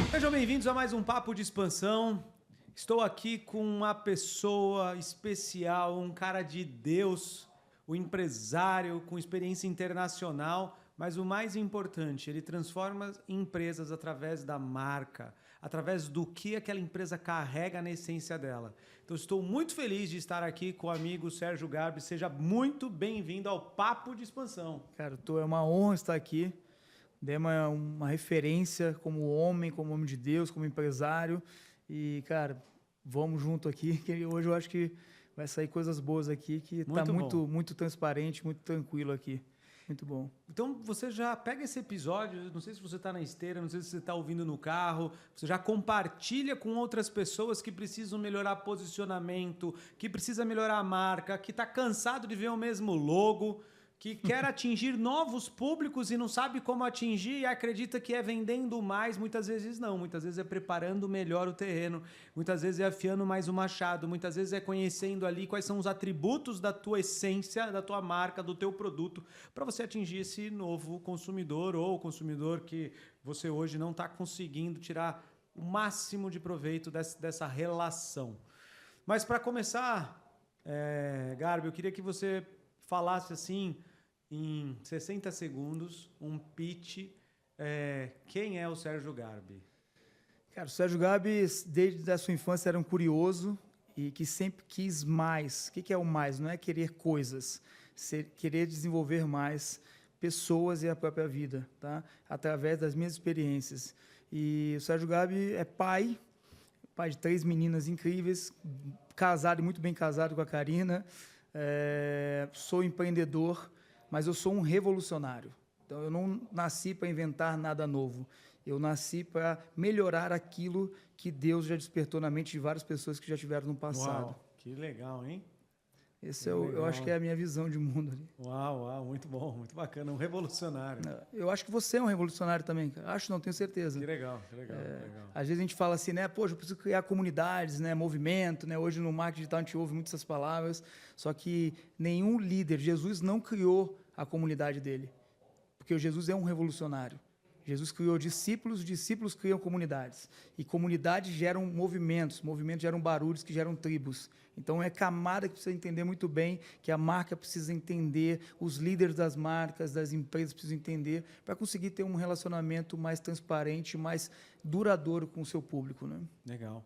Sejam bem-vindos a mais um Papo de Expansão. Estou aqui com uma pessoa especial, um cara de Deus, o empresário com experiência internacional, mas o mais importante, ele transforma empresas através da marca, através do que aquela empresa carrega na essência dela. Então estou muito feliz de estar aqui com o amigo Sérgio Garbi. Seja muito bem-vindo ao Papo de Expansão. Cara, é uma honra estar aqui. Dema é uma referência como homem de Deus, como empresário. E, cara, vamos junto aqui, que hoje eu acho que vai sair coisas boas aqui, que está muito transparente, muito tranquilo aqui. Muito bom. Então, você já pega esse episódio, não sei se você está na esteira, não sei se você está ouvindo no carro, você já compartilha com outras pessoas que precisam melhorar posicionamento, que precisa melhorar a marca, que está cansado de ver o mesmo logo, que quer atingir novos públicos e não sabe como atingir e acredita que é vendendo mais. Muitas vezes não, muitas vezes é preparando melhor o terreno, muitas vezes é afiando mais o machado, muitas vezes é conhecendo ali quais são os atributos da tua essência, da tua marca, do teu produto, para você atingir esse novo consumidor ou consumidor que você hoje não está conseguindo tirar o máximo de proveito dessa relação. Mas para começar, Garbi, eu queria que você falasse assim, em 60 segundos, um pitch, quem é o Sérgio Garbi? Cara, o Sérgio Garbi, desde a sua infância, era um curioso e que sempre quis mais. O que é o mais? Não é querer coisas, querer desenvolver mais pessoas e a própria vida, tá? Através das minhas experiências. E o Sérgio Garbi é pai de 3 meninas incríveis, casado e muito bem casado com a Karina. Sou empreendedor, mas eu sou um revolucionário. Então, eu não nasci para inventar nada novo. Eu nasci para melhorar aquilo que Deus já despertou na mente de várias pessoas que já tiveram no passado. Uau, que legal, hein? Esse eu acho que é a minha visão de mundo ali. Uau, muito bom, muito bacana, um revolucionário. Eu acho que você é um revolucionário também, cara. Acho, não tenho certeza. Que legal. Às vezes a gente fala assim, né? Poxa, eu preciso criar comunidades, né? Movimento, né? Hoje no marketing digital a gente ouve muitas essas palavras, só que nenhum líder, Jesus não criou a comunidade dele, porque Jesus é um revolucionário. Jesus criou discípulos, os discípulos criam comunidades. E comunidades geram movimentos, movimentos geram barulhos que geram tribos. Então é camada que precisa entender muito bem, que a marca precisa entender, os líderes das marcas, das empresas precisam entender, para conseguir ter um relacionamento mais transparente, mais duradouro com o seu público, né? Legal.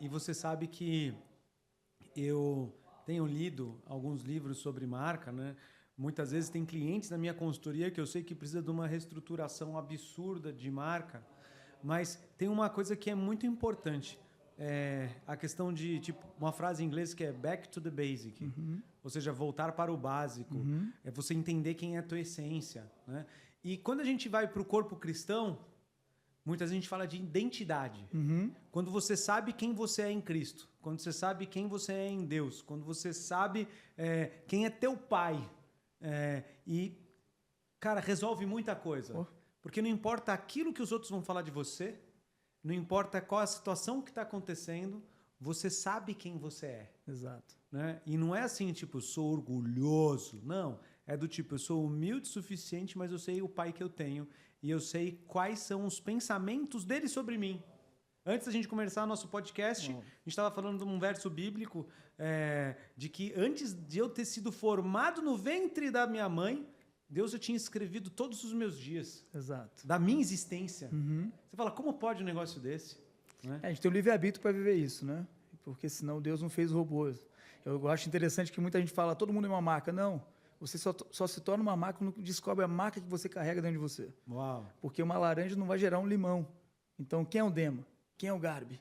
E você sabe que eu tenho lido alguns livros sobre marca, né? Muitas vezes tem clientes na minha consultoria que eu sei que precisa de uma reestruturação absurda de marca, mas tem uma coisa que é muito importante, a questão de, tipo, uma frase em inglês que é back to the basic, ou seja, voltar para o básico, é você entender quem é a tua essência, né? E quando a gente vai para o corpo cristão, muitas vezes a gente fala de identidade. Quando você sabe quem você é em Cristo, quando você sabe quem você é em Deus, quando você sabe quem é teu pai, e, cara, resolve muita coisa. Porque não importa aquilo que os outros vão falar de você, não importa qual a situação que está acontecendo, você sabe quem você é. Exato. Né? E não é assim, tipo, eu sou orgulhoso. Não, é do tipo, eu sou humilde o suficiente, mas eu sei o pai que eu tenho e eu sei quais são os pensamentos dele sobre mim. Antes da gente começar nosso podcast, a gente estava falando de um verso bíblico de que antes de eu ter sido formado no ventre da minha mãe, Deus já tinha escrevido todos os meus dias. Exato. Da minha existência. Você fala, como pode um negócio desse? Né? A gente tem o livre-arbítrio para viver isso, né? Porque senão Deus não fez robôs. Eu acho interessante que muita gente fala, todo mundo é uma marca. Não, você só se torna uma marca quando descobre a marca que você carrega dentro de você. Uau. Porque uma laranja não vai gerar um limão. Então, quem é o Dema? Quem é o Garbi?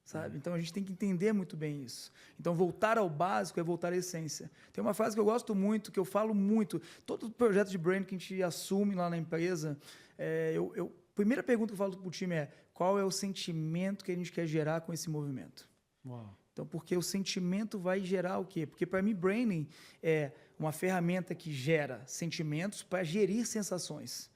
Sabe? Então, a gente tem que entender muito bem isso. Então, voltar ao básico é voltar à essência. Tem uma frase que eu gosto muito, que eu falo muito. Todo projeto de brand que a gente assume lá na empresa, a primeira pergunta que eu falo para o time é qual é o sentimento que a gente quer gerar com esse movimento? Uau. Então, porque o sentimento vai gerar o quê? Porque, para mim, branding é uma ferramenta que gera sentimentos para gerir sensações.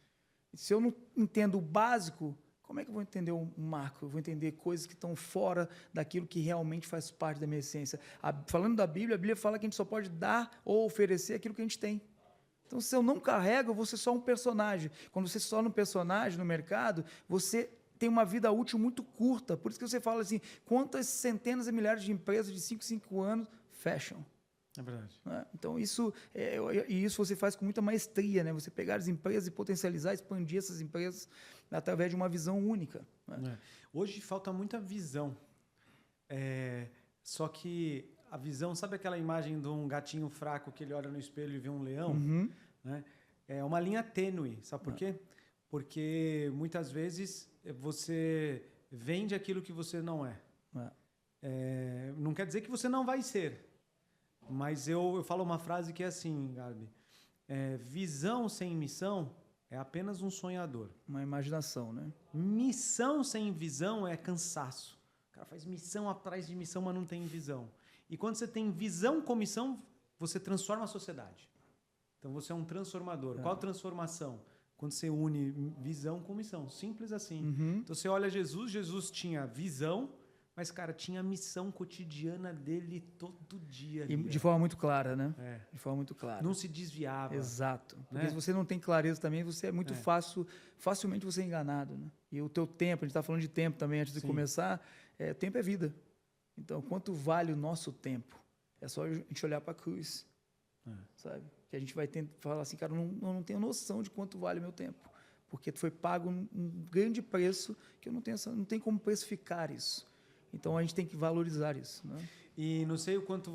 Se eu não entendo o básico, como é que eu vou entender um macro? Eu vou entender coisas que estão fora daquilo que realmente faz parte da minha essência. Falando da Bíblia, a Bíblia fala que a gente só pode dar ou oferecer aquilo que a gente tem. Então, se eu não carrego, eu vou ser só um personagem. Quando você se torna um personagem no mercado, você tem uma vida útil muito curta. Por isso que você fala assim, quantas centenas e milhares de empresas de 5 em 5 anos fecham? É verdade. Né? Então, isso você faz com muita maestria, né? Você pegar as empresas e potencializar, expandir essas empresas através de uma visão única. Né? Hoje falta muita visão. Só que a visão, sabe aquela imagem de um gatinho fraco que ele olha no espelho e vê um leão? Né? É uma linha tênue, sabe por quê? Porque muitas vezes você vende aquilo que você não é. Não quer dizer que você não vai ser. Mas eu falo uma frase que é assim, Gabi. Visão sem missão é apenas um sonhador. Uma imaginação, né? Missão sem visão é cansaço. O cara faz missão atrás de missão, mas não tem visão. E quando você tem visão com missão, você transforma a sociedade. Então você é um transformador. Qual transformação? Quando você une visão com missão. Simples assim. Então você olha Jesus tinha visão, mas, cara, tinha a missão cotidiana dele todo dia. E de forma muito clara, né? De forma muito clara. Não se desviava. Exato. Porque se você não tem clareza também, você é muito facilmente você é enganado. Né? E o teu tempo, a gente está falando de tempo também antes de começar, tempo é vida. Então, quanto vale o nosso tempo? É só a gente olhar para a cruz, sabe? Que a gente vai falar assim, cara, eu não tenho noção de quanto vale o meu tempo. Porque foi pago um grande preço que eu não tenho como precificar isso. Então, a gente tem que valorizar isso. Né? E não sei o quanto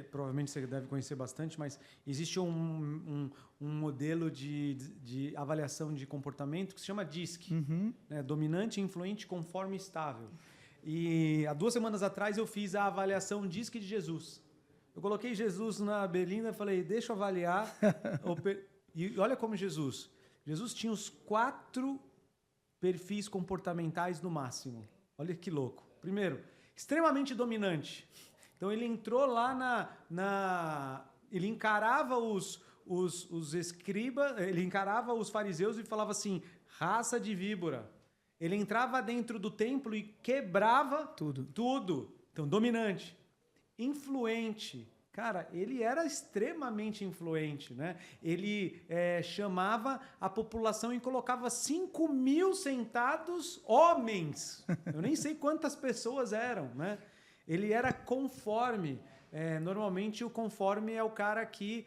provavelmente você deve conhecer bastante, mas existe um modelo de avaliação de comportamento que se chama DISC, né? Dominante, influente, conforme, estável. E há 2 semanas atrás eu fiz a avaliação DISC de Jesus. Eu coloquei Jesus na Belinda e falei, deixa eu avaliar. E olha como Jesus tinha os 4 perfis comportamentais no máximo. Olha que louco. Primeiro, extremamente dominante. Então ele entrou lá ele encarava os escribas, ele encarava os fariseus e falava assim, raça de víbora. Ele entrava dentro do templo e quebrava tudo. Então, dominante. Influente. Cara, ele era extremamente influente, né? Ele chamava a população e colocava 5.000 sentados homens. Eu nem sei quantas pessoas eram, né? Ele era conforme. Normalmente, o conforme é o cara que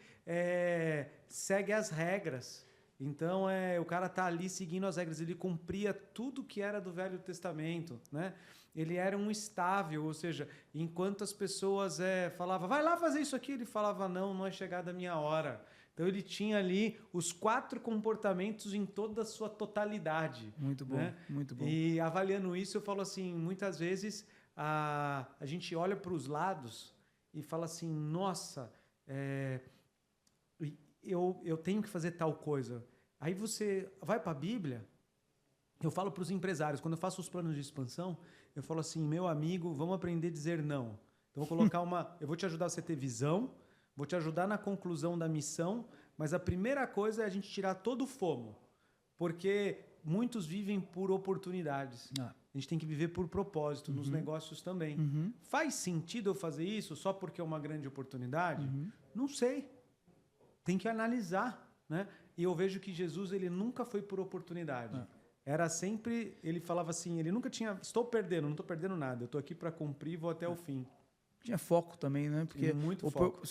segue as regras. Então, o cara tá ali seguindo as regras. Ele cumpria tudo que era do Velho Testamento, né? Ele era um estável, ou seja, enquanto as pessoas falavam, vai lá fazer isso aqui, ele falava, não é chegada a minha hora. Então, ele tinha ali os 4 comportamentos em toda a sua totalidade. Muito bom, né? muito bom. E avaliando isso, eu falo assim, muitas vezes a gente olha para os lados e fala assim, nossa, eu tenho que fazer tal coisa. Aí você vai para a Bíblia, eu falo para os empresários, quando eu faço os planos de expansão, eu falo assim, meu amigo, vamos aprender a dizer não. Então, vou colocar eu vou te ajudar a você ter visão, vou te ajudar na conclusão da missão, mas a primeira coisa é a gente tirar todo o FOMO, porque muitos vivem por oportunidades. A gente tem que viver por propósito, nos negócios também. Faz sentido eu fazer isso só porque é uma grande oportunidade? Não sei. Tem que analisar, né? E eu vejo que Jesus, ele nunca foi por oportunidade. Era sempre, ele falava assim, ele nunca tinha, não estou perdendo nada, eu estou aqui para cumprir e vou até o fim. Tinha foco também, né? Porque muito foco.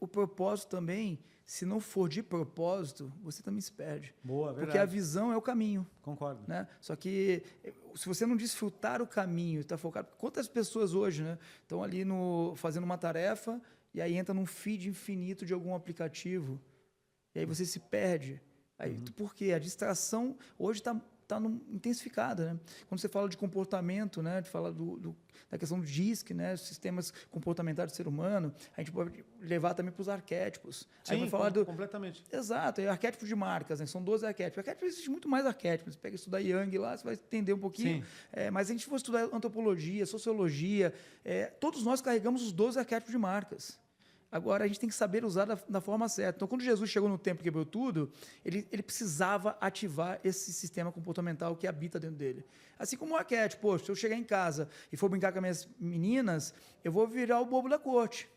O propósito também, se não for de propósito, você também se perde. Boa, verdade. Porque a visão é o caminho. Concordo. Né? Só que se você não desfrutar o caminho, está focado... Quantas pessoas hoje, né, estão ali fazendo uma tarefa e aí entra num feed infinito de algum aplicativo e aí você se perde. Aí, por quê? A distração hoje está intensificada, né? Quando você fala de comportamento, né? De falar da questão do DISC, né? Sistemas comportamentais do ser humano, a gente pode levar também para os arquétipos. Sim, aí vai falar completamente. Exato, é arquétipo de marcas, né? São 12 arquétipos. Arquétipos existe muito mais arquétipos. Você pega estudar Jung lá, você vai entender um pouquinho. Mas a gente for estudar antropologia, sociologia, todos nós carregamos os 12 arquétipos de marcas. Agora, a gente tem que saber usar da forma certa. Então, quando Jesus chegou no templo e quebrou tudo, ele precisava ativar esse sistema comportamental que habita dentro dele. Assim como o arquétipo, poxa, se eu chegar em casa e for brincar com as minhas meninas, eu vou virar o bobo da corte.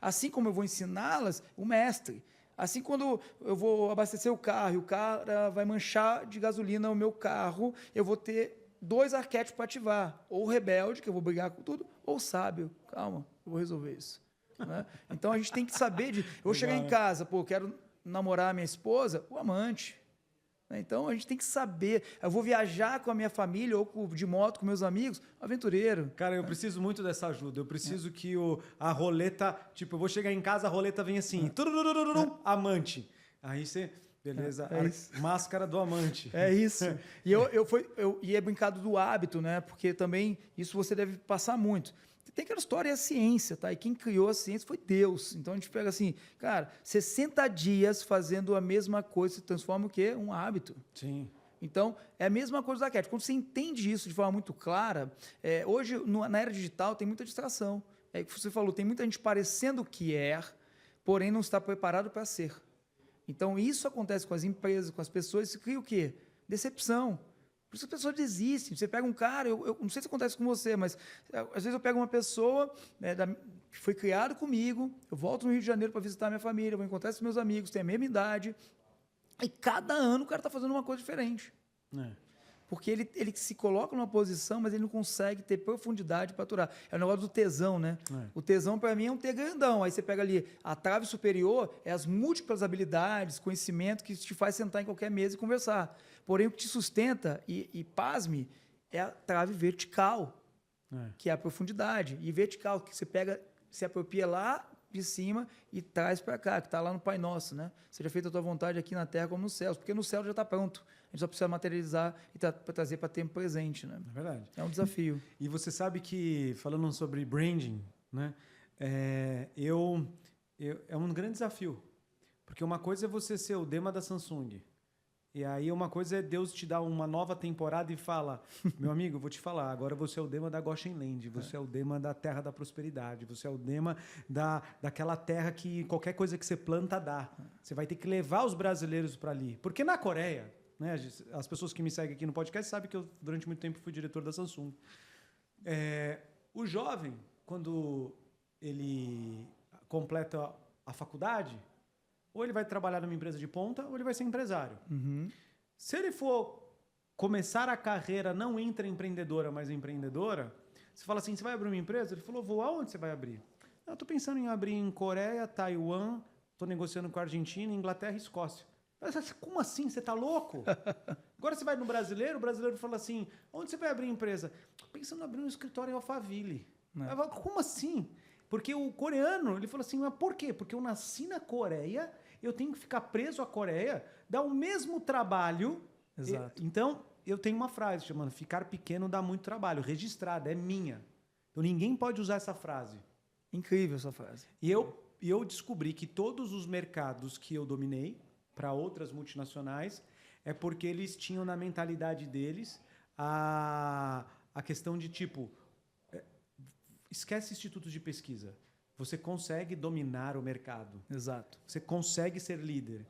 Assim como eu vou ensiná-las, o mestre. Assim, quando eu vou abastecer o carro e o cara vai manchar de gasolina o meu carro, eu vou ter 2 arquétipos para ativar. Ou o rebelde, que eu vou brigar com tudo, ou o sábio. Calma, eu vou resolver isso. Né? Então, a gente tem que saber de... Eu vou chegar em casa, pô, eu quero namorar a minha esposa, o amante. Então, a gente tem que saber. Eu vou viajar com a minha família ou de moto com meus amigos, aventureiro. Cara, eu preciso muito dessa ajuda. Eu preciso que a roleta... Tipo, eu vou chegar em casa, a roleta vem assim. Amante. Aí você... Beleza. Máscara do amante. É isso. E é brincado do hábito, né? Porque também isso você deve passar muito. Tem aquela história, é a ciência, tá? E quem criou a ciência foi Deus. Então a gente pega assim, cara, 60 dias fazendo a mesma coisa se transforma o quê? Um hábito. Sim. Então, é a mesma coisa da Cat. Quando você entende isso de forma muito clara, hoje, na era digital, tem muita distração. É o que você falou, tem muita gente parecendo que porém não está preparado para ser. Então, isso acontece com as empresas, com as pessoas, isso cria o quê? Decepção. Por isso as pessoas desistem. Você pega um cara, eu não sei se acontece com você, mas às vezes eu pego uma pessoa que foi criada comigo, eu volto no Rio de Janeiro para visitar a minha família, vou encontrar esses meus amigos, tem a mesma idade, e cada ano o cara está fazendo uma coisa diferente. Porque ele se coloca numa posição, mas ele não consegue ter profundidade para aturar. É o negócio do tesão, né? O tesão, para mim, é um T grandão. Aí você pega ali, a trave superior é as múltiplas habilidades, conhecimento que te faz sentar em qualquer mesa e conversar. Porém, o que te sustenta, e pasme, é a trave vertical, que é a profundidade. E vertical, que você pega, se apropria lá de cima e traz para cá, que está lá no Pai Nosso, né? Seja feita a tua vontade aqui na terra como nos céus, porque no céu já está pronto. A gente só precisa materializar e trazer para tempo presente, né? É verdade. É um desafio. E você sabe que, falando sobre branding, né? É um grande desafio. Porque uma coisa é você ser o Dema da Samsung. E aí uma coisa é Deus te dar uma nova temporada e fala, meu amigo, eu vou te falar, agora você é o Dema da Goshen Land, você é o Dema da terra da prosperidade, você é o Dema daquela terra que qualquer coisa que você planta dá. Você vai ter que levar os brasileiros para ali. Porque na Coreia, né, as pessoas que me seguem aqui no podcast sabem que eu durante muito tempo fui diretor da Samsung. O jovem, quando ele completa a faculdade, ou ele vai trabalhar numa empresa de ponta, ou ele vai ser empresário. Se ele for começar a carreira não intraempreendedora, mas empreendedora, você fala assim, você vai abrir uma empresa? Ele falou, vou. Aonde você vai abrir? Eu estou pensando em abrir em Coreia, Taiwan, estou negociando com a Argentina, Inglaterra e Escócia. Como assim? Você está louco? Agora você vai no brasileiro, o brasileiro fala assim, onde você vai abrir empresa? Estou pensando em abrir um escritório em Alphaville. Eu falo, como assim? Porque o coreano, ele falou assim, mas por quê? Porque eu nasci na Coreia, eu tenho que ficar preso à Coreia, dá o mesmo trabalho. Exato. Então, eu tenho uma frase chamando ficar pequeno dá muito trabalho, registrada, é minha. Então, ninguém pode usar essa frase. Incrível essa frase. E eu descobri que todos os mercados que eu dominei, para outras multinacionais, é porque eles tinham na mentalidade deles a questão de tipo, esquece institutos de pesquisa. Você consegue dominar o mercado. Exato. Você consegue ser líder.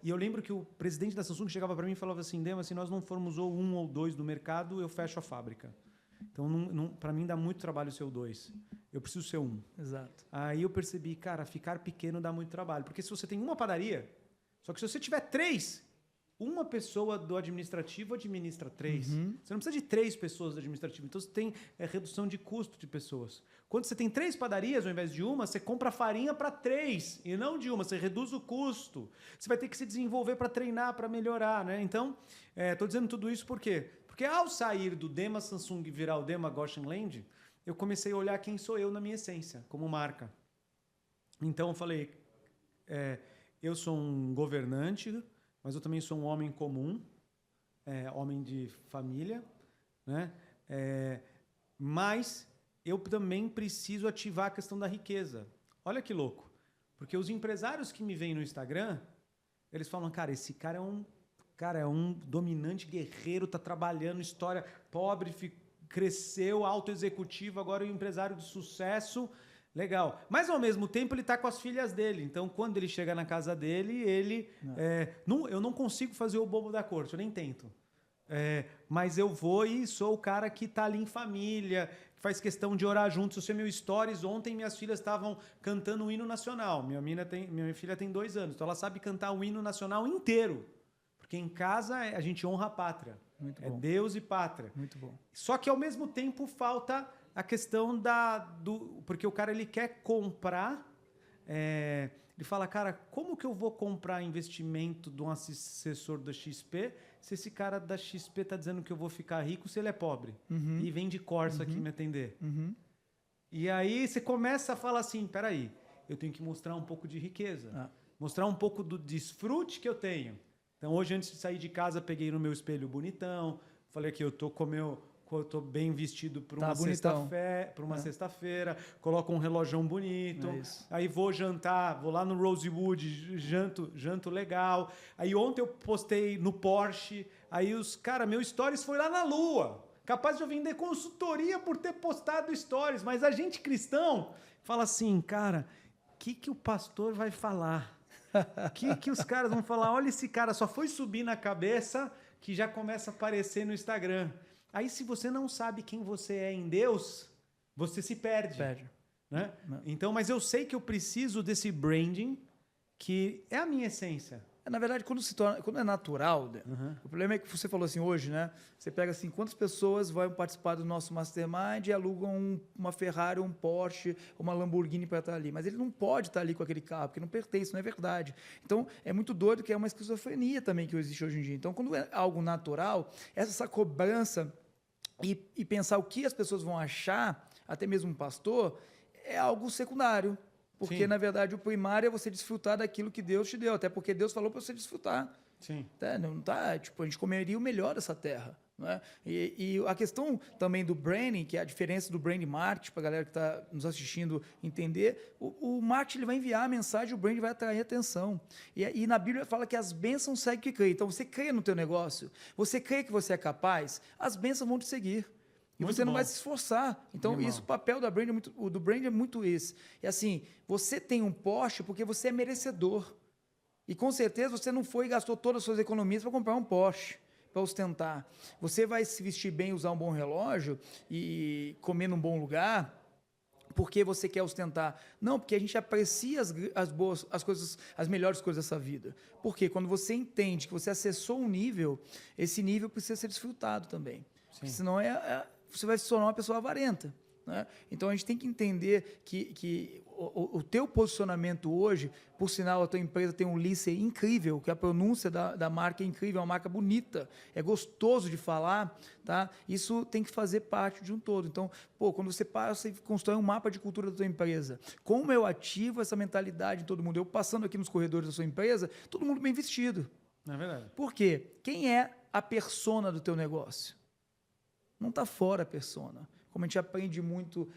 E eu lembro que o presidente da Samsung chegava para mim e falava assim, Dema, se nós não formos ou 1 ou 2 do mercado, eu fecho a fábrica. Então, para mim, dá muito trabalho ser o 2. Eu preciso ser 1. Exato. Aí eu percebi, cara, ficar pequeno dá muito trabalho. Porque se você tem uma padaria, só que se você tiver 3, uma pessoa do administrativo administra 3. Você não precisa de 3 pessoas do administrativo. Então, você tem redução de custo de pessoas. Quando você tem 3 padarias, ao invés de uma, você compra farinha para 3 e não de uma. Você reduz o custo. Você vai ter que se desenvolver para treinar, para melhorar, né? Então, estou dizendo tudo isso por quê? Porque ao sair do Dema Samsung e virar o Dema Goshen Land, eu comecei a olhar quem sou eu na minha essência, como marca. Então, eu falei, eu sou um governante, mas eu também sou um homem comum, homem de família, né? Mas eu também preciso ativar a questão da riqueza. Olha que louco. Porque os empresários que me veem no Instagram, eles falam, cara, esse cara é um dominante guerreiro, está trabalhando, história pobre, cresceu, alto executivo, agora é um empresário de sucesso. Legal. Mas, ao mesmo tempo, ele está com as filhas dele. Então, quando ele chega na casa dele, eu não consigo fazer o bobo da corte, eu nem tento. Mas eu vou e sou o cara que está ali em família, faz questão de orar juntos. O seu meu stories, ontem minhas filhas estavam cantando o hino nacional. Minha filha tem 2 anos, então ela sabe cantar o hino nacional inteiro. Porque em casa a gente honra a pátria. Muito é bom. Deus e pátria. Muito bom. Só que ao mesmo tempo falta a questão porque o cara ele quer comprar. Ele fala, cara, como que eu vou comprar investimento de um assessor da XP se esse cara da XP tá dizendo que eu vou ficar rico se ele é pobre? E vem de Corsa aqui me atender. E aí você começa a falar assim, peraí, eu tenho que mostrar um pouco de riqueza. Mostrar um pouco do desfrute que eu tenho. Então hoje, antes de sair de casa, peguei no meu espelho bonitão, falei que eu tô bem vestido para uma sexta-feira, coloco um relógio bonito, aí vou jantar, vou lá no Rosewood, janto legal. Aí ontem eu postei no Porsche, aí meu stories foi lá na Lua. Capaz de eu vender consultoria por ter postado stories, mas a gente cristão fala assim, cara, o que o pastor vai falar? O que os caras vão falar? Olha, esse cara só foi subir na cabeça que já começa a aparecer no Instagram. Aí, se você não sabe quem você é em Deus, você se perde. Né? Então, mas eu sei que eu preciso desse branding, que é a minha essência. Na verdade, quando é natural, o problema é que você falou assim hoje, né? Você pega assim, quantas pessoas vão participar do nosso Mastermind e alugam uma Ferrari, um Porsche, uma Lamborghini para estar ali. Mas ele não pode estar ali com aquele carro, porque não pertence, não é verdade. Então, é muito doido que é uma esquizofrenia também que existe hoje em dia. Então, quando é algo natural, essa cobrança e pensar o que as pessoas vão achar, até mesmo um pastor, é algo secundário. Porque, na verdade, o primário é você desfrutar daquilo que Deus te deu. Até porque Deus falou para você desfrutar. Sim. Tá? Não tá, tipo, a gente comeria o melhor dessa terra. Né? E a questão também do branding, que é a diferença do brand marketing, para a galera que está nos assistindo entender, o marketing ele vai enviar a mensagem, o brand vai atrair atenção. E na Bíblia fala que as bênçãos seguem quem crê. Então, você crê no teu negócio, você crê que você é capaz, as bênçãos vão te seguir. E muito você não vai se esforçar. Então, o papel da brand do brand é muito esse. E assim, você tem um Porsche porque você é merecedor. E com certeza você não foi e gastou todas as suas economias para comprar um Porsche, para ostentar. Você vai se vestir bem, usar um bom relógio e comer num bom lugar porque você quer ostentar. Não, porque a gente aprecia as melhores coisas dessa vida. Porque quando você entende que você acessou um nível, esse nível precisa ser desfrutado também. Senão você vai se tornar uma pessoa avarenta. Né? Então, a gente tem que entender que o teu posicionamento hoje, por sinal, a tua empresa tem um lice incrível, que a pronúncia da marca é incrível, é uma marca bonita, é gostoso de falar, tá? Isso tem que fazer parte de um todo. Então, quando você passa e constrói um mapa de cultura da tua empresa, como eu ativo essa mentalidade em todo mundo? Eu passando aqui nos corredores da sua empresa, todo mundo bem vestido. Não é verdade? Por quê? Quem é a persona do teu negócio? Não está fora a persona. Como a gente aprende muito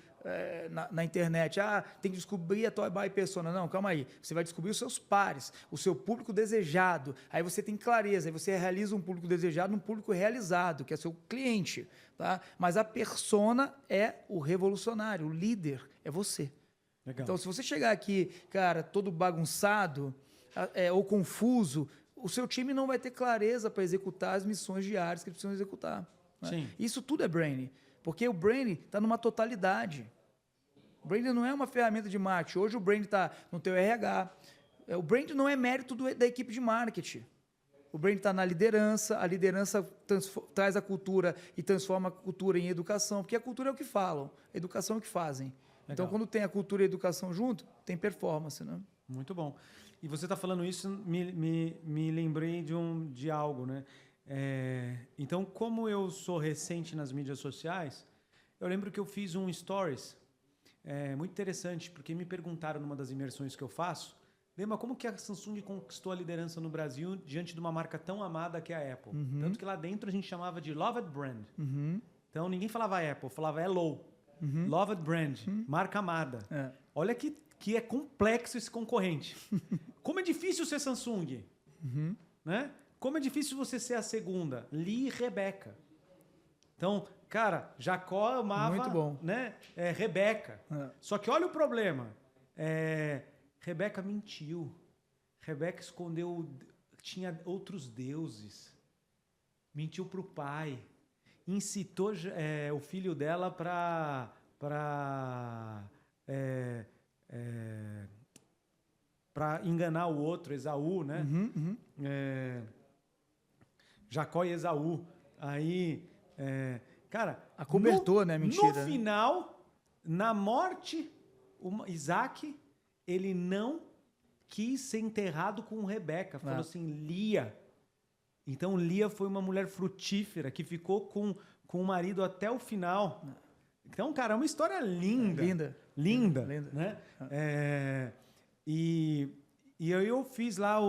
na internet. Tem que descobrir a tua buy persona. Não, calma aí. Você vai descobrir os seus pares, o seu público desejado. Aí você tem clareza, aí você realiza um público desejado num público realizado, que é seu cliente. Tá? Mas a persona é o revolucionário, o líder é você. Legal. Então, se você chegar aqui, cara, todo bagunçado ou confuso, o seu time não vai ter clareza para executar as missões diárias que precisam executar. Né? Isso tudo é branding, porque o branding está numa totalidade. O branding não é uma ferramenta de marketing. Hoje o branding está no teu RH. O branding não é mérito da equipe de marketing. O branding está na liderança. A liderança traz a cultura e transforma a cultura em educação, porque a cultura é o que falam, a educação é o que fazem. Legal. Então, quando tem a cultura e a educação junto, tem performance. Né? Muito bom. E você está falando isso, me lembrei de algo, né? Então, como eu sou recente nas mídias sociais, eu lembro que eu fiz um stories muito interessante, porque me perguntaram numa das imersões que eu faço, Lema, como que a Samsung conquistou a liderança no Brasil diante de uma marca tão amada que é a Apple? Tanto que lá dentro a gente chamava de Loved Brand. Então, ninguém falava Apple, falava Hello. Loved Brand, marca amada. Olha que é complexo esse concorrente. Como é difícil ser Samsung, né? Como é difícil você ser a segunda? Lia e Rebeca. Então, cara, Jacó amava né, Rebeca. Só que olha o problema. Rebeca mentiu. Rebeca escondeu, tinha outros deuses. Mentiu para o pai. incitou o filho dela para enganar o outro, Esaú, né? Jacó e Esaú. Aí, cara... Acobertou, né? Mentira. No final, na morte, Isaac, ele não quis ser enterrado com Rebeca. Falou assim, Lia. Então, Lia foi uma mulher frutífera que ficou com o marido até o final. Então, cara, é uma história linda. Linda. Né? E eu fiz lá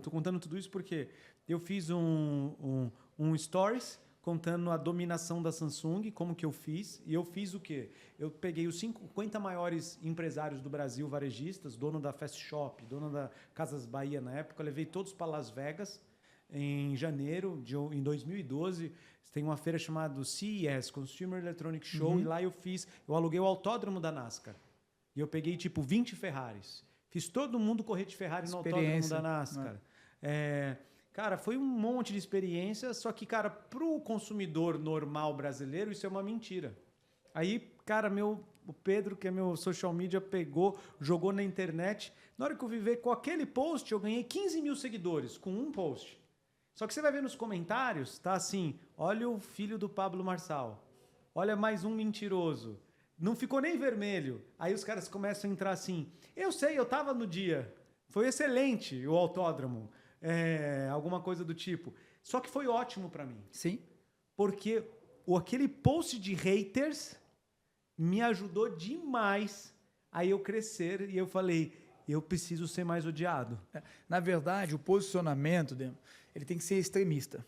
tô contando tudo isso porque eu fiz um stories contando a dominação da Samsung, como que eu fiz. E eu fiz o quê? Eu peguei os 50 maiores empresários do Brasil, varejistas, dono da Fast Shop, dono da Casas Bahia na época, levei todos para Las Vegas em janeiro em 2012. Tem uma feira chamada CES, Consumer Electronic Show, e lá eu aluguei o autódromo da NASCAR. E eu peguei, 20 Ferraris. Fiz todo mundo correr de Ferrari no autódromo da NASCAR. Cara, foi um monte de experiência, só que, cara, pro consumidor normal brasileiro, isso é uma mentira. Aí, cara, o Pedro, que é meu social media, pegou, jogou na internet. Na hora que eu vi ver com aquele post, eu ganhei 15 mil seguidores com um post. Só que você vai ver nos comentários, tá assim, olha o filho do Pablo Marçal, olha mais um mentiroso. Não ficou nem vermelho. Aí os caras começam a entrar assim, eu sei, eu tava no dia, foi excelente o autódromo, alguma coisa do tipo. Só que foi ótimo para mim. Sim. Porque aquele post de haters me ajudou demais a eu crescer e eu falei, eu preciso ser mais odiado. Na verdade, o posicionamento, ele tem que ser extremista.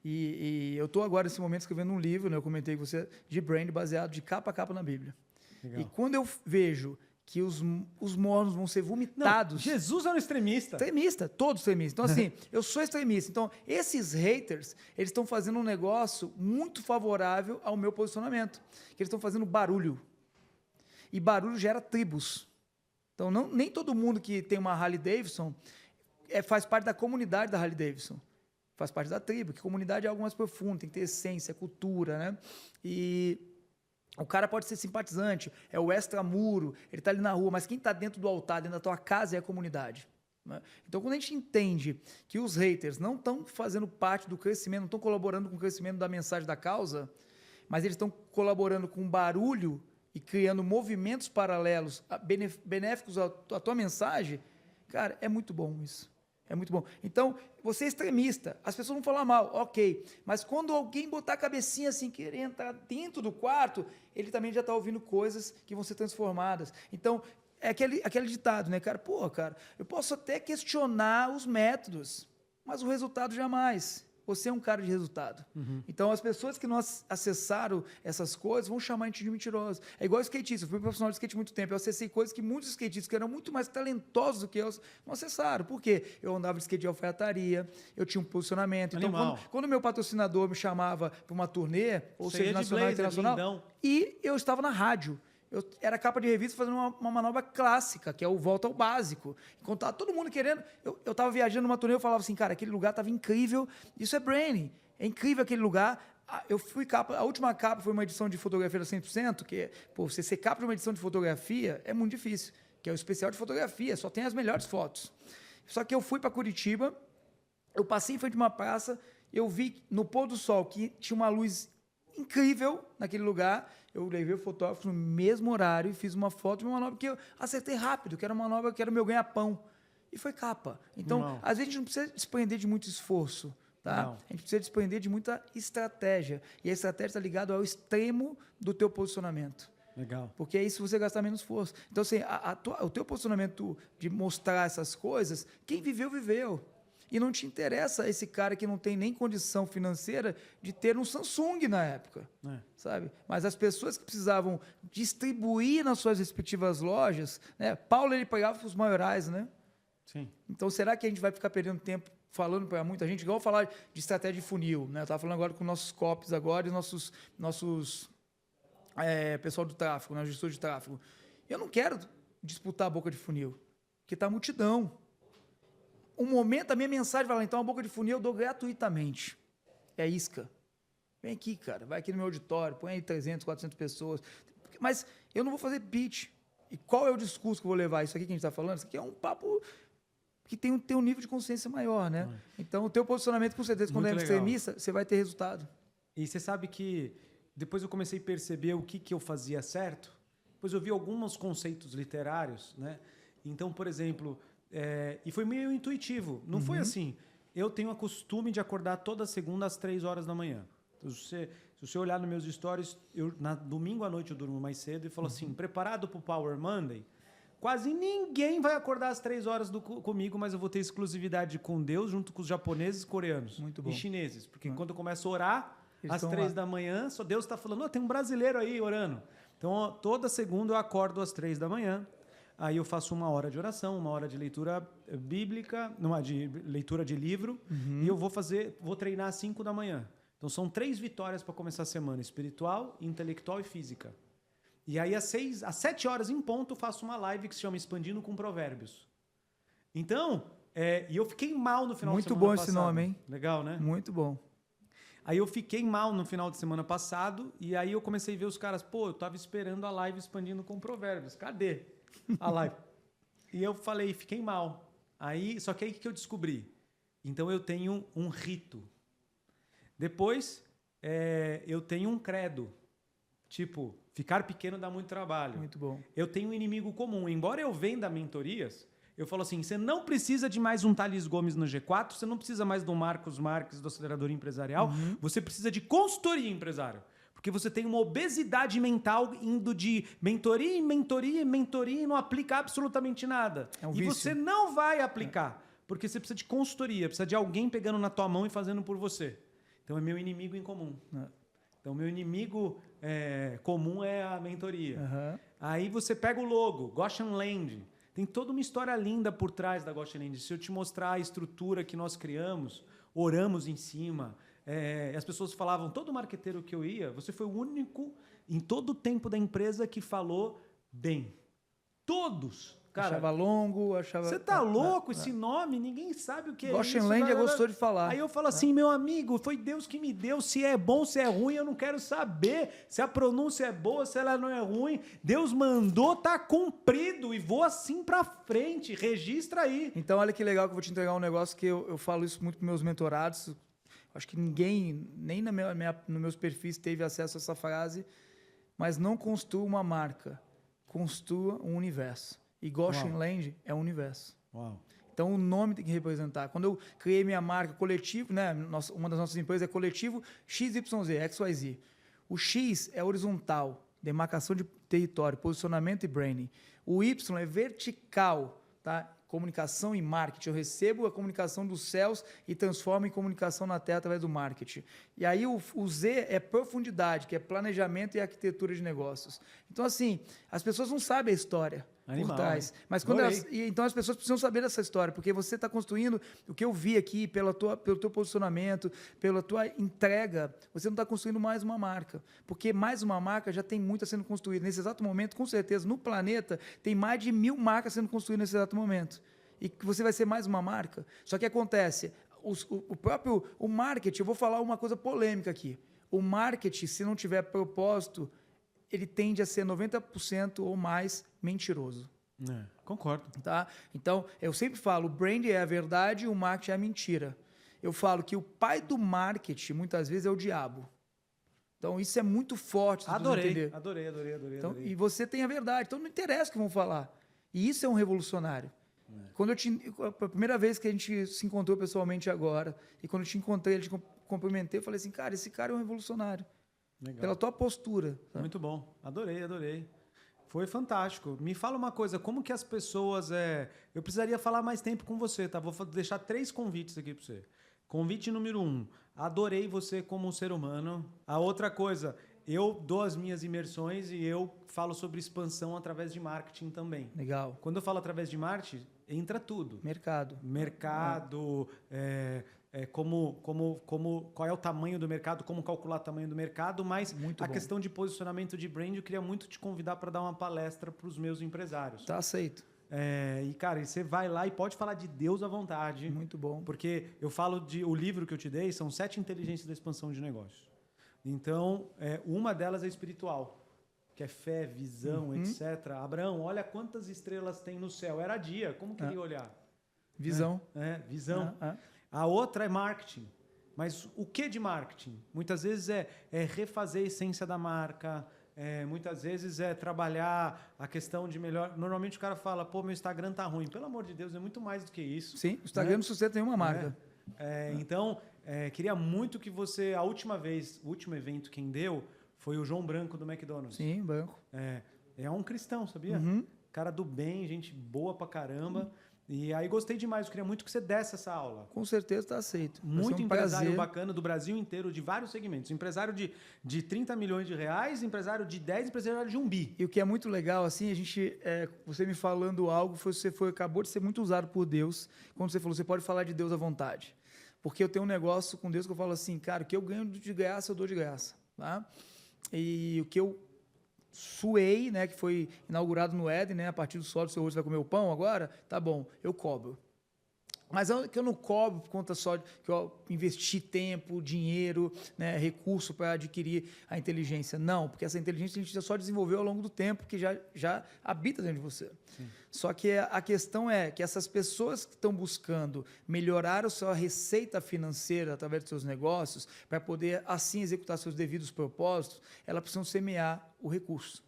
E eu estou agora, nesse momento, escrevendo um livro, né, eu comentei com você, de brand baseado de capa a capa na Bíblia. Legal. E quando eu vejo que os mornos vão ser vomitados... Não, Jesus é um extremista. Extremista, todos extremistas. Então, assim, eu sou extremista. Então, esses haters, eles estão fazendo um negócio muito favorável ao meu posicionamento. Que eles estão fazendo barulho. E barulho gera tribos. Então, nem todo mundo que tem uma Harley Davidson faz parte da comunidade da Harley Davidson. Faz parte da tribo, que comunidade é algo mais profundo, tem que ter essência, cultura, né? E o cara pode ser simpatizante, é o extramuro, ele está ali na rua, mas quem está dentro do altar, dentro da tua casa, é a comunidade. Né? Então, quando a gente entende que os haters não estão fazendo parte do crescimento, não estão colaborando com o crescimento da mensagem da causa, mas eles estão colaborando com barulho e criando movimentos paralelos benéficos à tua mensagem, cara, é muito bom isso. É muito bom. Então, você é extremista, as pessoas vão falar mal, ok. Mas quando alguém botar a cabecinha assim, querer entrar dentro do quarto, ele também já está ouvindo coisas que vão ser transformadas. Então, é aquele ditado, né, cara? Pô, cara, eu posso até questionar os métodos, mas o resultado jamais. Você é um cara de resultado. Então, as pessoas que não acessaram essas coisas vão chamar a gente de mentiroso. É igual skatista. Eu fui profissional de skate há muito tempo. Eu acessei coisas que muitos skatistas que eram muito mais talentosos do que eu não acessaram. Por quê? Eu andava de skate de alfaiataria, eu tinha um posicionamento. Então, quando meu patrocinador me chamava para uma turnê, ou seja, nacional e internacional, lindão. E eu estava na rádio. Eu era capa de revista fazendo uma manobra clássica, que é o volta ao básico. Enquanto estava todo mundo querendo... Eu estava viajando numa turnê, eu falava assim, cara, aquele lugar estava incrível, isso é branding, é incrível aquele lugar. Eu fui capa... A última capa foi uma edição de fotografia da 100%, que, pô, você ser capa de uma edição de fotografia é muito difícil, que é o especial de fotografia, só tem as melhores fotos. Só que eu fui para Curitiba, eu passei em frente de uma praça, eu vi no pôr do sol que tinha uma luz incrível naquele lugar. Eu levei o fotógrafo no mesmo horário e fiz uma foto de uma manobra que eu acertei rápido, que era uma manobra que era o meu ganha-pão. E foi capa. Então, às vezes a gente não precisa desprender de muito esforço, tá? Não. A gente precisa desprender de muita estratégia. E a estratégia está ligada ao extremo do teu posicionamento. Legal. Porque aí se você gastar menos esforço. Então, assim, o teu posicionamento de mostrar essas coisas, quem viveu, viveu. E não te interessa esse cara que não tem nem condição financeira de ter um Samsung na época, sabe? Mas as pessoas que precisavam distribuir nas suas respectivas lojas, né? Paulo, ele pegava os maiorais, né? Sim. Então, será que a gente vai ficar perdendo tempo falando para muita gente? Igual falar de estratégia de funil, né? Eu estava falando agora com nossos copies agora e nossos pessoal do tráfego, né? Gestor de tráfego. Eu não quero disputar a boca de funil, porque está a multidão. Um momento, a minha mensagem vai lá, então a boca de funil eu dou gratuitamente. É isca. Vem aqui, cara, vai aqui no meu auditório, põe aí 300, 400 pessoas. Mas eu não vou fazer pitch. E qual é o discurso que eu vou levar? Isso aqui que a gente está falando, isso aqui é um papo que tem um nível de consciência maior, né? Então, o teu posicionamento, com certeza, quando é extremista, você vai ter resultado. E você sabe que depois eu comecei a perceber o que eu fazia certo. Depois eu vi alguns conceitos literários, né? Então, por exemplo, e foi meio intuitivo. Não foi assim. Eu tenho o costume de acordar toda segunda às 3 horas da manhã. Então, se você olhar nos meus stories, domingo à noite eu durmo mais cedo e falo assim, preparado para o Power Monday? Quase ninguém vai acordar às 3 horas comigo, mas eu vou ter exclusividade com Deus junto com os japoneses, coreanos e chineses. Porque quando eu começo a orar, às 3 da manhã, só Deus está falando, tem um brasileiro aí orando. Então, toda segunda eu acordo às 3 da manhã, aí eu faço 1 hora de oração, 1 hora de leitura bíblica, de leitura de livro, e eu vou treinar às 5 da manhã. Então, são 3 vitórias para começar a semana, espiritual, intelectual e física. E aí, às 7 horas em ponto, eu faço uma live que se chama Expandindo com Provérbios. Então, e eu fiquei mal no final de semana passado. Muito bom esse nome, hein? Legal, né? Muito bom. Aí eu fiquei mal no final de semana passado, e aí eu comecei a ver os caras, eu tava esperando a live Expandindo com Provérbios. Cadê a live? E eu falei, fiquei mal. Só que aí que eu descobri? Então, eu tenho um rito. Depois, eu tenho um credo. Tipo, ficar pequeno dá muito trabalho. Muito bom. Eu tenho um inimigo comum. Embora eu venda mentorias, eu falo assim, você não precisa de mais um Thales Gomes no G4, você não precisa mais do Marcos Marques, do Acelerador Empresarial, você precisa de consultoria empresária. Porque você tem uma obesidade mental indo de mentoria em mentoria em mentoria e não aplica absolutamente nada. É um vício. Você não vai aplicar, porque você precisa de consultoria, precisa de alguém pegando na tua mão e fazendo por você. Então, é meu inimigo em comum. Então, meu inimigo comum é a mentoria. Aí você pega o logo, Goshen Land. Tem toda uma história linda por trás da Goshen Land. Se eu te mostrar a estrutura que nós criamos, oramos em cima. As pessoas falavam, todo marqueteiro que eu ia, você foi o único em todo o tempo da empresa que falou bem. Todos. Cara, achava longo, achava... Você tá louco? Esse nome, ninguém sabe o que é isso. Goshen Land gostou de falar. Aí eu falo assim, meu amigo, foi Deus que me deu. Se é bom, se é ruim, eu não quero saber. Se a pronúncia é boa, se ela não é ruim. Deus mandou, tá cumprido. E vou assim pra frente. Registra aí. Então, olha que legal que eu vou te entregar um negócio que eu falo isso muito com meus mentorados. Acho que ninguém, nem nos meus perfis, teve acesso a essa frase. Mas não construa uma marca. Construa um universo. E Goshen Land é um universo. Uau. Então, o nome tem que representar. Quando eu criei minha marca Coletivo, né, uma das nossas empresas é Coletivo XYZ. O X é horizontal, demarcação de território, posicionamento e branding. O Y é vertical, tá? Comunicação e marketing. Eu recebo a comunicação dos céus e transformo em comunicação na terra através do marketing. E aí o Z é profundidade, que é planejamento e arquitetura de negócios. Então, assim, as pessoas não sabem a história. Animal, por trás. Mas então as pessoas precisam saber dessa história, porque você está construindo o que eu vi aqui pelo teu posicionamento, pela tua entrega, você não está construindo mais uma marca. Porque mais uma marca já tem muita sendo construída. Nesse exato momento, com certeza, no planeta, tem mais de 1000 marcas sendo construídas nesse exato momento. E você vai ser mais uma marca. Só que acontece, o marketing, eu vou falar uma coisa polêmica aqui. O marketing, se não tiver propósito, ele tende a ser 90% ou mais mentiroso. Concordo. Tá? Então, eu sempre falo, o brand é a verdade e o marketing é a mentira. Eu falo que o pai do marketing, muitas vezes, é o diabo. Então, isso é muito forte. Adorei. Então, e você tem a verdade. Então, não interessa o que vão falar. E isso é um revolucionário. Quando a primeira vez que a gente se encontrou pessoalmente agora, e quando eu te encontrei, eu te cumprimentei, eu falei assim, cara, esse cara é um revolucionário. Legal. Pela tua postura. Tá? Muito bom. Adorei. Foi fantástico. Me fala uma coisa, como que as pessoas... Eu precisaria falar mais tempo com você, tá? Vou deixar 3 convites aqui para você. Convite número 1, adorei você como um ser humano. A outra coisa, eu dou as minhas imersões e eu falo sobre expansão através de marketing também. Legal. Quando eu falo através de marketing, entra tudo. Mercado. Qual é o tamanho do mercado, como calcular o tamanho do mercado, mas questão de posicionamento de brand, eu queria muito te convidar para dar uma palestra para os meus empresários. Tá aceito. E, cara, você vai lá e pode falar de Deus à vontade. Muito bom. Porque eu falo o livro que eu te dei são 7 inteligências da expansão de negócios. Então, uma delas é espiritual, que é fé, visão, etc. Abraão, olha quantas estrelas tem no céu. Era dia, como que ele ia olhar? Visão. Visão. A outra é marketing. Mas o que de marketing? Muitas vezes é refazer a essência da marca, muitas vezes é trabalhar a questão de melhor... Normalmente o cara fala, pô, meu Instagram tá ruim. Pelo amor de Deus, é muito mais do que isso. Sim, o Instagram não sustenta nenhuma marca. Então, queria muito que você... A última vez, o último evento quem deu foi o João Branco do McDonald's. Sim, Branco. É um cristão, sabia? Cara do bem, gente boa pra caramba. E aí gostei demais, eu queria muito que você desse essa aula. Com certeza está aceito. Muito empresário bacana do Brasil inteiro, de vários segmentos. Empresário de 30 milhões de reais, empresário de 10, empresário de 1 bi. E o que é muito legal, assim, você me falando algo, acabou de ser muito usado por Deus, quando você falou, você pode falar de Deus à vontade. Porque eu tenho um negócio com Deus que eu falo assim, cara, o que eu ganho de graça, eu dou de graça. Tá? E o que eu suei, né, que foi inaugurado no Éden, né, a partir do solo, você vai comer o pão agora, tá bom, eu cobro. Mas que eu não cobro por conta só de que eu investi tempo, dinheiro, né, recurso para adquirir a inteligência. Não, porque essa inteligência a gente só desenvolveu ao longo do tempo, que já habita dentro de você. Sim. Só que a questão é que essas pessoas que estão buscando melhorar a sua receita financeira através dos seus negócios, para poder assim executar seus devidos propósitos, elas precisam semear o recurso.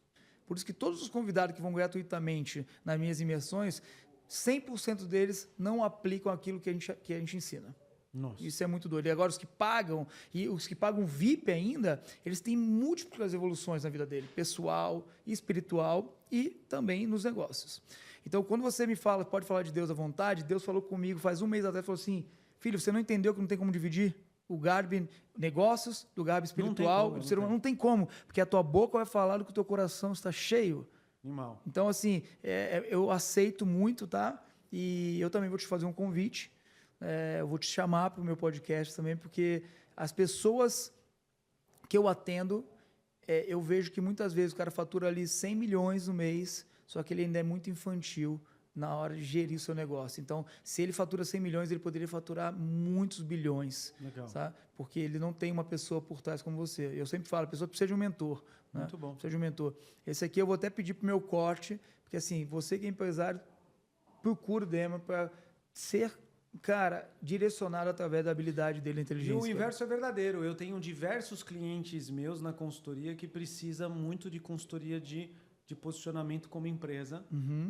Por isso que todos os convidados que vão gratuitamente nas minhas imersões, 100% deles não aplicam aquilo que a gente ensina. Nossa. Isso é muito doido. E agora os que pagam, e os que pagam VIP ainda, eles têm múltiplas evoluções na vida dele, pessoal, espiritual e também nos negócios. Então, quando você me fala, pode falar de Deus à vontade, Deus falou comigo faz um mês atrás, falou assim, filho, você não entendeu que não tem como dividir o Garbi negócios do Garbi espiritual, do ser humano? Não tem como, porque a tua boca vai falar do que o teu coração está cheio. Animal. Então, assim, eu aceito muito, tá? E eu também vou te fazer um convite. Eu vou te chamar para o meu podcast também, porque as pessoas que eu atendo, eu vejo que muitas vezes o cara fatura ali 100 milhões no mês, só que ele ainda é muito infantil na hora de gerir o seu negócio. Então, se ele fatura 100 milhões, ele poderia faturar muitos bilhões. Legal. Sabe? Porque ele não tem uma pessoa por trás como você. Eu sempre falo, a pessoa precisa de um mentor. Né? Muito bom. Precisa de um mentor. Esse aqui eu vou até pedir para o meu corte, porque assim, você que é empresário, procura o Dema para ser, cara, direcionado através da habilidade dele, da inteligência. E o inverso é verdadeiro. Eu tenho diversos clientes meus na consultoria que precisam muito de consultoria de posicionamento como empresa.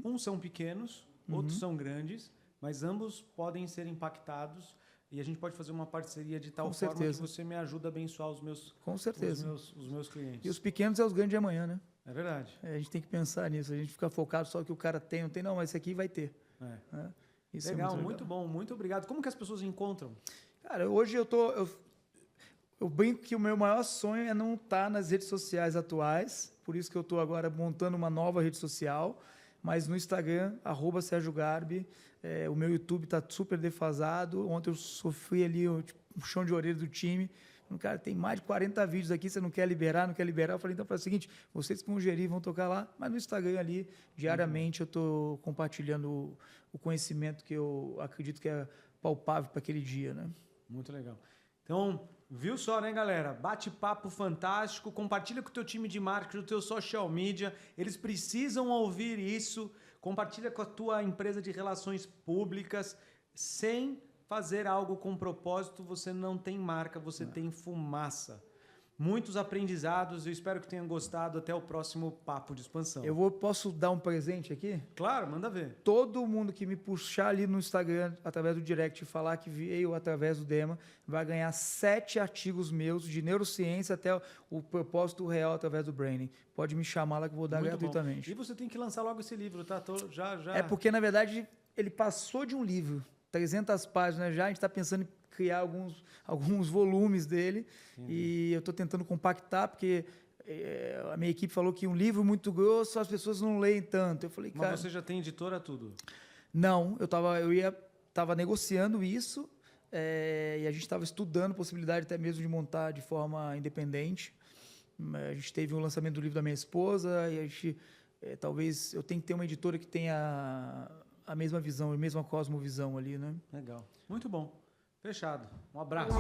Uns são pequenos, outros são grandes, mas ambos podem ser impactados e a gente pode fazer uma parceria de tal forma que você me ajuda a abençoar os meus, com certeza. Os meus clientes. E os pequenos é os grandes de amanhã, né? É verdade. A gente tem que pensar nisso. A gente fica focado só que o cara tem, não tem, não, mas esse aqui vai ter. Isso legal, muito bom, muito obrigado. Como que as pessoas encontram? Cara, hoje eu brinco que o meu maior sonho é não estar nas redes sociais atuais, por isso que eu estou agora montando uma nova rede social, mas no Instagram, @SérgioGarbi, o meu YouTube está super defasado. Ontem eu sofri ali um chão de orelha do time. Cara, tem mais de 40 vídeos aqui, você não quer liberar, não quer liberar. Eu falei, então faz o seguinte, vocês que vão gerir, vão tocar lá, mas no Instagram ali, diariamente, eu estou compartilhando o conhecimento que eu acredito que é palpável para aquele dia, né? Muito legal. Então, viu só, né, galera? Bate-papo fantástico. Compartilha com o teu time de marketing, o teu social media. Eles precisam ouvir isso. Compartilha com a tua empresa de relações públicas. Sem fazer algo com propósito, você não tem marca, você tem fumaça. Muitos aprendizados. Eu espero que tenham gostado. Até o próximo Papo de Expansão. Posso dar um presente aqui? Claro, manda ver. Todo mundo que me puxar ali no Instagram, através do direct, e falar que veio através do Dema, vai ganhar 7 artigos meus de neurociência até o propósito real através do Braining. Pode me chamar lá que eu vou dar muito gratuitamente. Bom. E você tem que lançar logo esse livro, tá? Já. É porque, na verdade, ele passou de um livro. 300 páginas já, a gente está pensando em criar alguns volumes dele. E eu estou tentando compactar, porque a minha equipe falou que um livro muito grosso as pessoas não leem tanto. Eu falei, cara... Mas você já tem editora tudo? Não, eu estava negociando isso e a gente estava estudando a possibilidade até mesmo de montar de forma independente. A gente teve o lançamento do livro da minha esposa e a gente, talvez, eu tenho que ter uma editora que tenha a mesma visão, a mesma cosmovisão ali, né? Legal. Muito bom. Fechado. Um abraço.